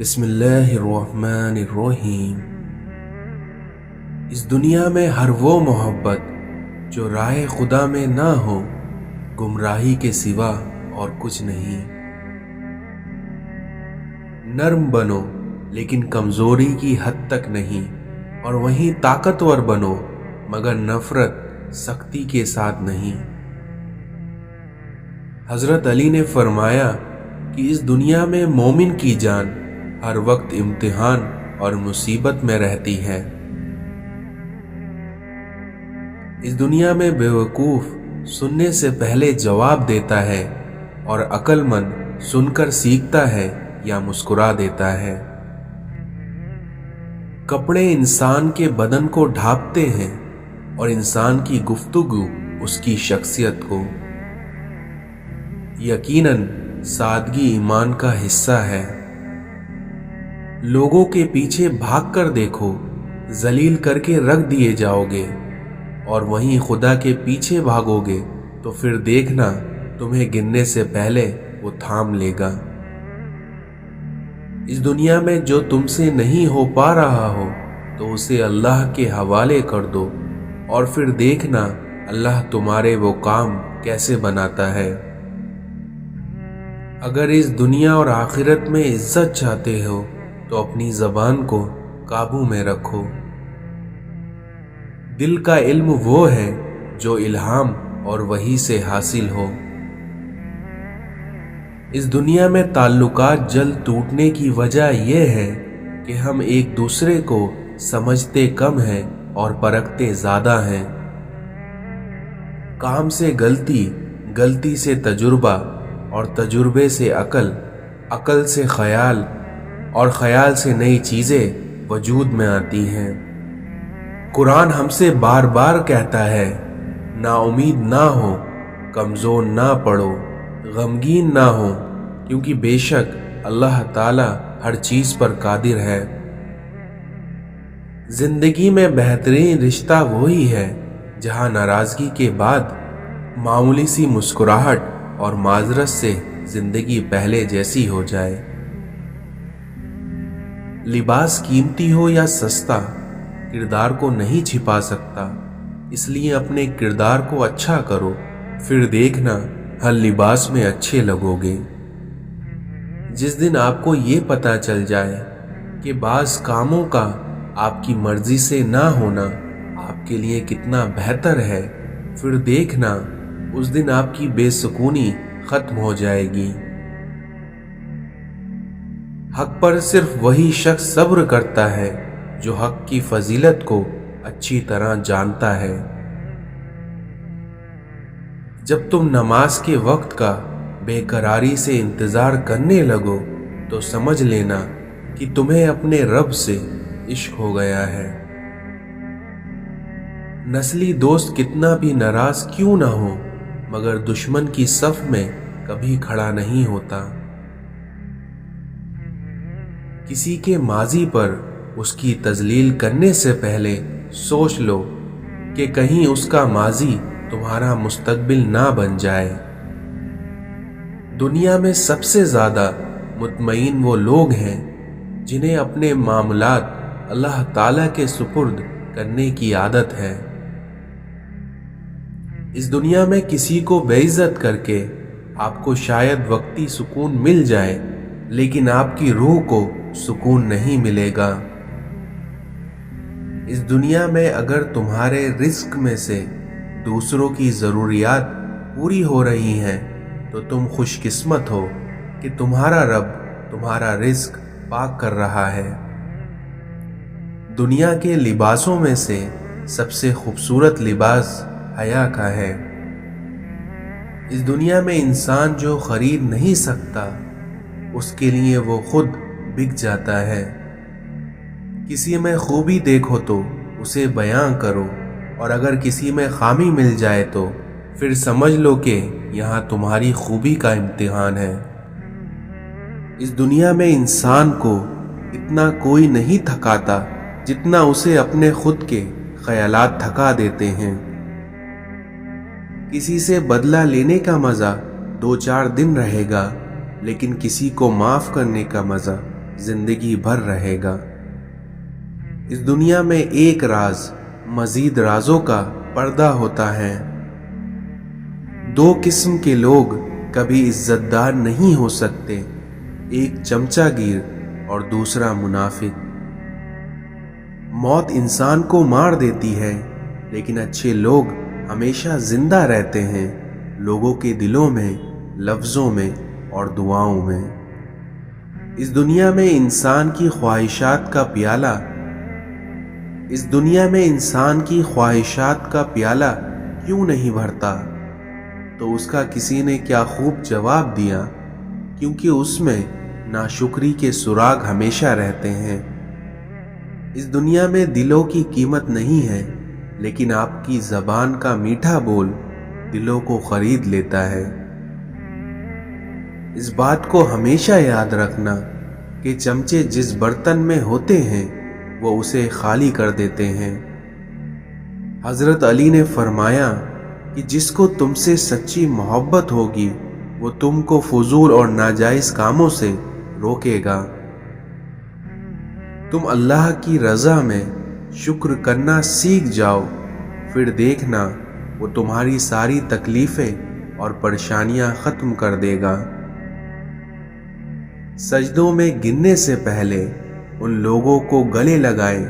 بسم اللہ الرحمن الرحیم۔ اس دنیا میں ہر وہ محبت جو راہ خدا میں نہ ہو، گمراہی کے سوا اور کچھ نہیں۔ نرم بنو لیکن کمزوری کی حد تک نہیں، اور وہیں طاقتور بنو مگر نفرت سختی کے ساتھ نہیں۔ حضرت علی نے فرمایا کہ اس دنیا میں مومن کی جان ہر وقت امتحان اور مصیبت میں رہتی ہے۔ اس دنیا میں بیوقوف سننے سے پہلے جواب دیتا ہے، اور عقل مند سن کر سیکھتا ہے یا مسکرا دیتا ہے۔ کپڑے انسان کے بدن کو ڈھانپتے ہیں، اور انسان کی گفتگو اس کی شخصیت کو۔ یقیناً سادگی ایمان کا حصہ ہے۔ لوگوں کے پیچھے بھاگ کر دیکھو، ذلیل کر کے رکھ دیے جاؤ گے، اور وہیں خدا کے پیچھے بھاگو گے تو پھر دیکھنا تمہیں گرنے سے پہلے وہ تھام لے گا۔ اس دنیا میں جو تم سے نہیں ہو پا رہا ہو تو اسے اللہ کے حوالے کر دو، اور پھر دیکھنا اللہ تمہارے وہ کام کیسے بناتا ہے۔ اگر اس دنیا اور آخرت میں عزت چاہتے ہو تو اپنی زبان کو قابو میں رکھو۔ دل کا علم وہ ہے جو الہام اور وحی سے حاصل ہو۔ اس دنیا میں تعلقات جلد ٹوٹنے کی وجہ یہ ہے کہ ہم ایک دوسرے کو سمجھتے کم ہیں اور پرکھتے زیادہ ہیں۔ کام سے غلطی، غلطی سے تجربہ، اور تجربے سے عقل، عقل سے خیال، اور خیال سے نئی چیزیں وجود میں آتی ہیں۔ قرآن ہم سے بار بار کہتا ہے، نا امید نہ ہو، کمزور نہ پڑو، غمگین نہ ہو، کیونکہ بے شک اللہ تعالی ہر چیز پر قادر ہے۔ زندگی میں بہترین رشتہ وہی ہے جہاں ناراضگی کے بعد معمولی سی مسکراہٹ اور معذرت سے زندگی پہلے جیسی ہو جائے۔ لباس قیمتی ہو یا سستا، کردار کو نہیں چھپا سکتا، اس لیے اپنے کردار کو اچھا کرو، پھر دیکھنا ہر لباس میں اچھے لگو گے۔ جس دن آپ کو یہ پتہ چل جائے کہ بعض کاموں کا آپ کی مرضی سے نہ ہونا آپ کے لیے کتنا بہتر ہے، پھر دیکھنا اس دن آپ کی بے سکونی ختم ہو جائے گی۔ حق پر صرف وہی شخص صبر کرتا ہے جو حق کی فضیلت کو اچھی طرح جانتا ہے۔ جب تم نماز کے وقت کا بے قراری سے انتظار کرنے لگو تو سمجھ لینا کہ تمہیں اپنے رب سے عشق ہو گیا ہے۔ نسلی دوست کتنا بھی ناراض کیوں نہ ہو، مگر دشمن کی صف میں کبھی کھڑا نہیں ہوتا۔ کسی کے ماضی پر اس کی تذلیل کرنے سے پہلے سوچ لو کہ کہیں اس کا ماضی تمہارا مستقبل نہ بن جائے۔ دنیا میں سب سے زیادہ مطمئن وہ لوگ ہیں جنہیں اپنے معاملات اللہ تعالی کے سپرد کرنے کی عادت ہے۔ اس دنیا میں کسی کو بے عزت کر کے آپ کو شاید وقتی سکون مل جائے، لیکن آپ کی روح کو سکون نہیں ملے گا۔ اس دنیا میں اگر تمہارے رزق میں سے دوسروں کی ضروریات پوری ہو رہی ہیں تو تم خوش قسمت ہو کہ تمہارا رب تمہارا رزق پاک کر رہا ہے۔ دنیا کے لباسوں میں سے سب سے خوبصورت لباس حیا کا ہے۔ اس دنیا میں انسان جو خرید نہیں سکتا، اس کے لیے وہ خود بک جاتا ہے۔ کسی میں خوبی دیکھو تو اسے بیاں کرو، اور اگر کسی میں خامی مل جائے تو پھر سمجھ لو کہ یہاں تمہاری خوبی کا امتحان ہے۔ اس دنیا میں انسان کو اتنا کوئی نہیں تھکاتا جتنا اسے اپنے خود کے خیالات تھکا دیتے ہیں۔ کسی سے بدلہ لینے کا مزہ 2-4 دن رہے گا، لیکن کسی کو معاف کرنے کا مزہ जिंदगी भर रहेगा। इस दुनिया में एक राज मजीद राजों का पर्दा होता है। दो किस्म के लोग कभी इज्जतदार नहीं हो सकते, एक चमचागिर और दूसरा मुनाफिक। मौत इंसान को मार देती है, लेकिन अच्छे लोग हमेशा जिंदा रहते हैं, लोगों के दिलों में, लफ्जों में और दुआओं में। इस दुनिया में इंसान की ख्वाहिशात का प्याला क्यों नहीं भरता? तो उसका किसी ने क्या खूब जवाब दिया, क्योंकि उसमें नाशुक्री के सुराग हमेशा रहते हैं। इस दुनिया में दिलों की कीमत नहीं है, लेकिन आपकी जबान का मीठा बोल दिलों को खरीद लेता है। इस बात को हमेशा याद रखना कि चमचे जिस बर्तन में होते हैं वो उसे खाली कर देते हैं। हजरत अली ने फरमाया कि जिसको तुमसे सच्ची मोहब्बत होगी वो तुमको फजूल और नाजायज कामों से रोकेगा। तुम अल्लाह की रजा में शुक्र करना सीख जाओ, फिर देखना वो तुम्हारी सारी तकलीफें और परेशानियां खत्म कर देगा। सजदों में गिरने से पहले उन लोगों को गले लगाएं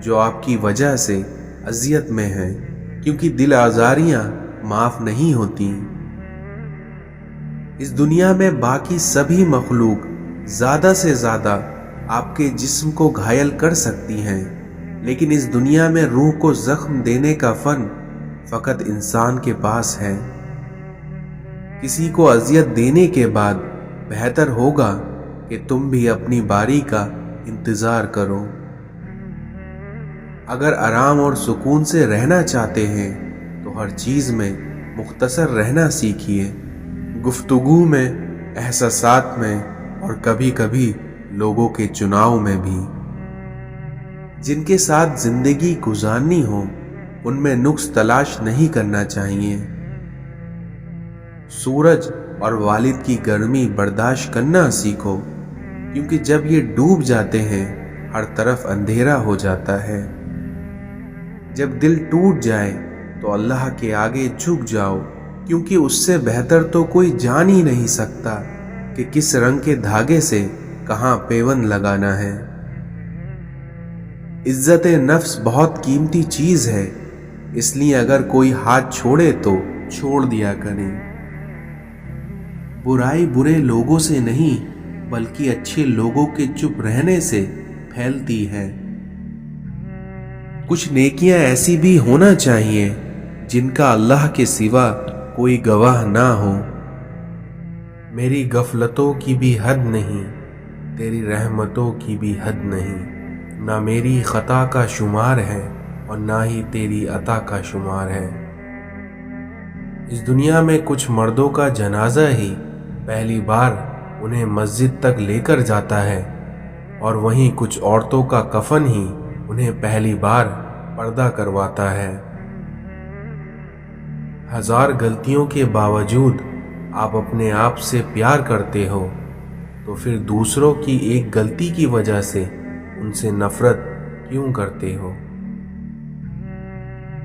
जो आपकी वजह से अजियत में हैं, क्योंकि दिल आजारियां माफ नहीं होती। इस दुनिया में बाकी सभी मखलूक ज्यादा से ज्यादा आपके जिस्म को घायल कर सकती हैं, लेकिन इस दुनिया में रूह को जख्म देने का फन फकत इंसान के पास है। किसी को अजियत देने के बाद बेहतर होगा कि तुम भी अपनी बारी का इंतजार करो। अगर आराम और सुकून से रहना चाहते हैं तो हर चीज में मुख्तसर रहना सीखिए, गुफ्तगू में, एहसासात में और कभी कभी लोगों के चुनाव में भी। जिनके साथ जिंदगी गुजारनी हो उनमें नुक्स तलाश नहीं करना चाहिए। सूरज और वालिद की गर्मी बर्दाश्त करना सीखो, क्योंकि जब ये डूब जाते हैं हर तरफ अंधेरा हो जाता है। जब दिल टूट जाए तो अल्लाह के आगे झुक जाओ, क्योंकि उससे बेहतर तो कोई जान ही नहीं सकता कि किस रंग के धागे से कहां पेवन लगाना है। इज्जत नफ्स बहुत कीमती चीज है, इसलिए अगर कोई हाथ छोड़े तो छोड़ दिया करें। बुराई बुरे लोगों से नहीं बल्कि अच्छे लोगों के चुप रहने से फैलती है। कुछ नेकियां ऐसी भी होना चाहिए जिनका अल्लाह के सिवा कोई गवाह ना हो। मेरी गफलतों की भी हद नहीं, तेरी रहमतों की भी हद नहीं। ना मेरी खता का शुमार है और ना ही तेरी अता का शुमार है। इस दुनिया में कुछ मर्दों का जनाजा ही पहली बार उन्हें मस्जिद तक लेकर जाता है, और वहीं कुछ औरतों का कफन ही उन्हें पहली बार पर्दा करवाता है। हजार गलतियों के बावजूद आप अपने आप से प्यार करते हो, तो फिर दूसरों की एक गलती की वजह से उनसे नफरत क्यों करते हो?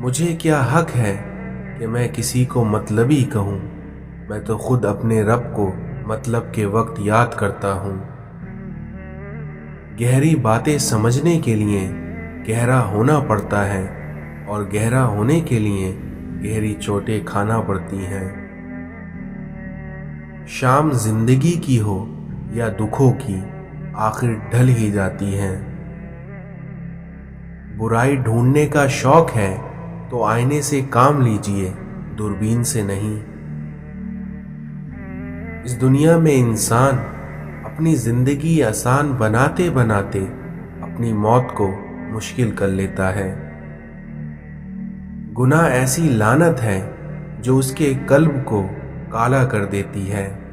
मुझे क्या हक है कि मैं किसी को मतलबी कहूं? मैं तो खुद अपने रब को मतलब के वक्त याद करता हूं। गहरी बातें समझने के लिए गहरा होना पड़ता है, और गहरा होने के लिए गहरी चोटें खाना पड़ती हैं। शाम जिंदगी की हो या दुखों की, आखिर ढल ही जाती हैं। बुराई ढूंढने का शौक है तो आईने से काम लीजिए, दूरबीन से नहीं। इस दुनिया में इंसान अपनी जिंदगी आसान बनाते बनाते अपनी मौत को मुश्किल कर लेता है। गुनाह ऐसी लानत है जो उसके कल्ब को काला कर देती है।